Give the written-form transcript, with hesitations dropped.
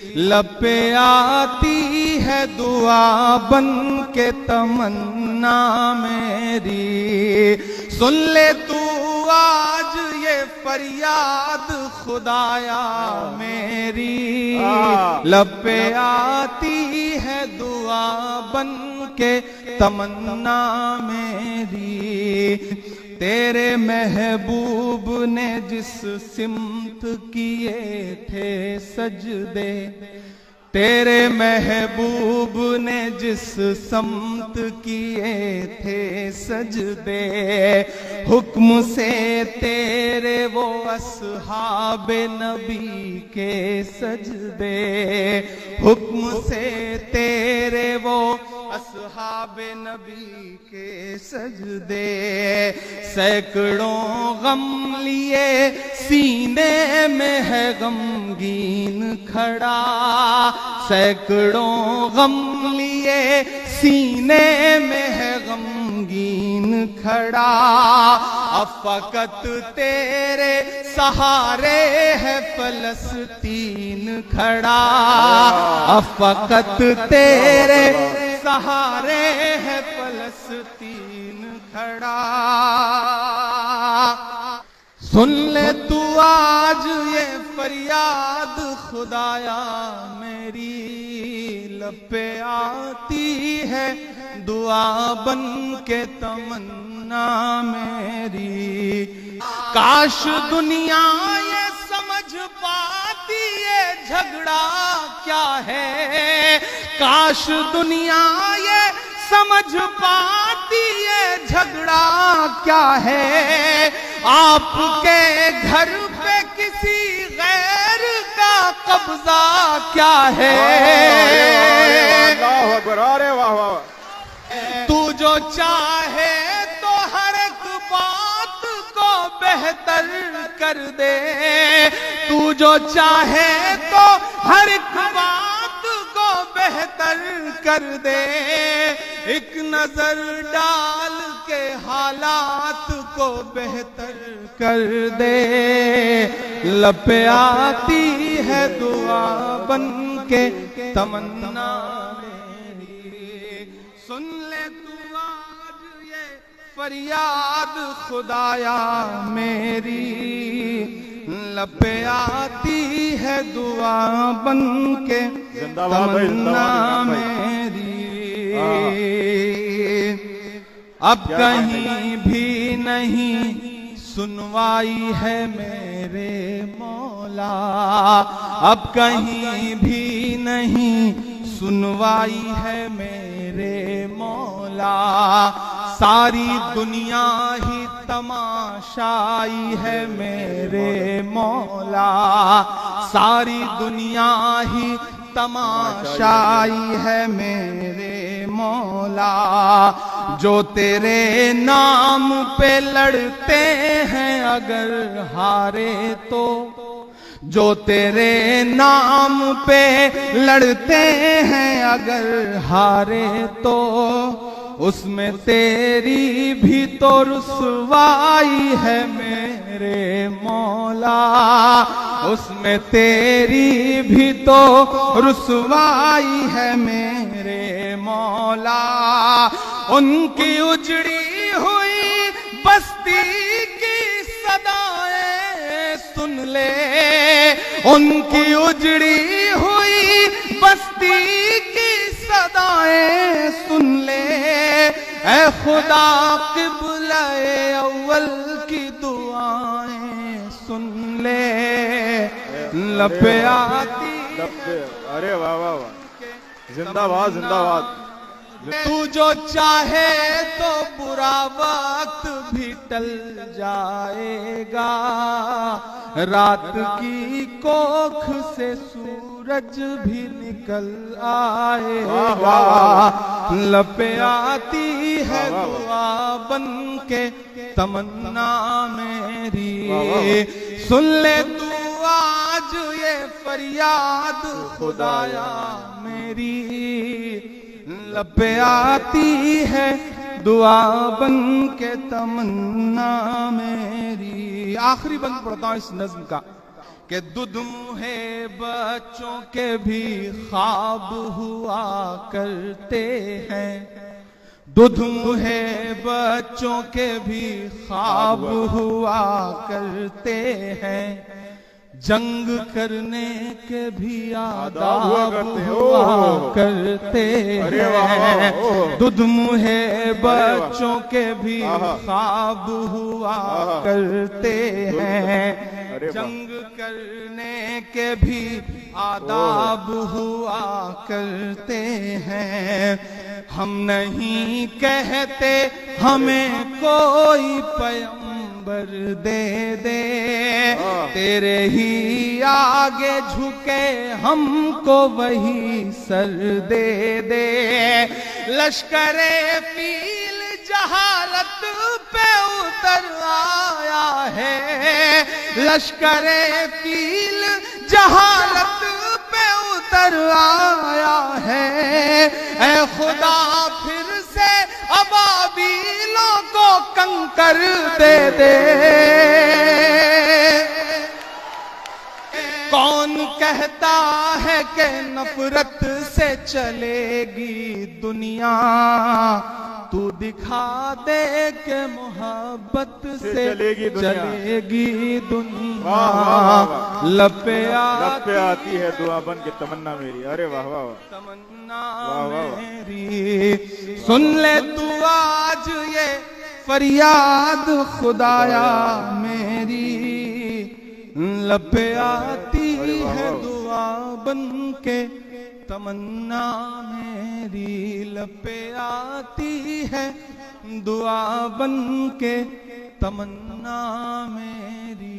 لب پہ آتی ہے دعا بن کے تمنا میری، سن لے تو آج یہ فریاد خدایا میری، لب پہ آتی ہے دعا بن کے تمنا میری، تیرے محبوب نے جس سمت کیے تھے سجدے، تیرے محبوب نے جس سمت کیے تھے سجدے، حکم سے تیرے وہ اصحاب نبی کے سجدے، حکم سے تیرے وہ اصحاب نبی کے سجدے، سینکڑوں غم لیے سینے میں ہے غمگین کھڑا، سینکڑوں غم لیے سینے میں ہے غمگین کھڑا، اب فقط تیرے سہارے ہے فلسطین کھڑا، اب فقط تیرے سہارے ہے فلسطین کھڑا، سن لے تو آج یہ فریاد خدایا میری، لب پہ آتی ہے دعا بن کے تمنا میری، کاش دنیا یہ سمجھ پاتی یہ جھگڑا کیا ہے، کاش دنیا یہ سمجھ پاتی یہ جھگڑا کیا ہے، آپ کے گھر پہ کسی غیر کا قبضہ کیا ہے، اللہ اکبر، ارے واہ واہ، تو جو چاہے تو ہر ایک بات کو بہتر کر دے، تو جو چاہے تو ہر ایک بات کو بہتر کر دے، ایک نظر ڈال کے حالات کو بہتر کر دے، لب پہ آتی ہے دعا بن کے تمنا میری، سن لے تو آج یہ فریاد خدایا میری، لب پہ آتی ہے دعا بن کے تمنا میری، اب کہیں بھی نہیں سنوائی ہے میرے مولا، اب کہیں بھی نہیں سنوائی ہے میرے مولا، ساری دنیا ہی تماشائی ہے میرے مولا، ساری دنیا ہی تماشائی ہے میرے مولا، جو تیرے نام پہ لڑتے ہیں اگر ہارے تو، جو تیرے نام پہ لڑتے ہیں اگر ہارے تو، اس میں تیری بھی تو رسوائی ہے میرے مولا، اس میں تیری بھی تو رسوائی ہے میرے مولا، ان کی اجڑی ہوئی بستی کی صدائیں سن لے، ان کی اجڑی ہوئی بستی کی صدائیں سن لے، اے خدا قبلہ اول کی دعائیں سن لے، لب پہ آتی، ارے واہ واہ واہ، زندہ باد زندہ باد، تو جو چاہے تو برا وقت بھی ٹل جائے گا، رات کی کوکھ سے سورج بھی نکل آئے گا، لب پہ آتی ہے دعا بن کے تمنا میری، سن لے تو آج یہ فریاد خدایا میری، لب پہ آتی ہے دعا بن کے تمنا میری۔ آخری بند پڑھتا ہوں اس نظم کا کہ دودھ-منہ بچوں کے بھی خواب ہوا کرتے ہیں، دودھ-منہ بچوں کے بھی خواب ہوا کرتے ہیں، جنگ کرنے کے بھی آداب ہوا کرتے ہیں، دودھ-منہ بچوں کے بھی خواب ہوا کرتے ہیں، جنگ کرنے کے بھی آداب ہوا کرتے ہیں۔ ہم نہیں کہتے ہمیں کوئی پیغمبر دے دے، تیرے ہی آگے جھکے ہم کو وہی سر دے دے۔ لشکر فیل جہالت پہ اتر آیا ہے، لشکر فیل جہالت پہ اتر آیا ہے، اے خدا پھر سے ابابیلوں کو کنکر دے دے۔ کون کہتا ہے کہ نفرت سے چلے گی دنیا، تو دکھا دے کہ محبت سے چلے گی دنیا۔ لب پہ آتی ہے دعا بن کے تمنا میری، ارے واہ واہ واہ، تمنا میری، سن لے تو آج یہ فریاد خدایا میری، لب پہ آتی ہے دعا بن کے تمنا میری، لب پہ آتی ہے دعا بن کے تمنا میری۔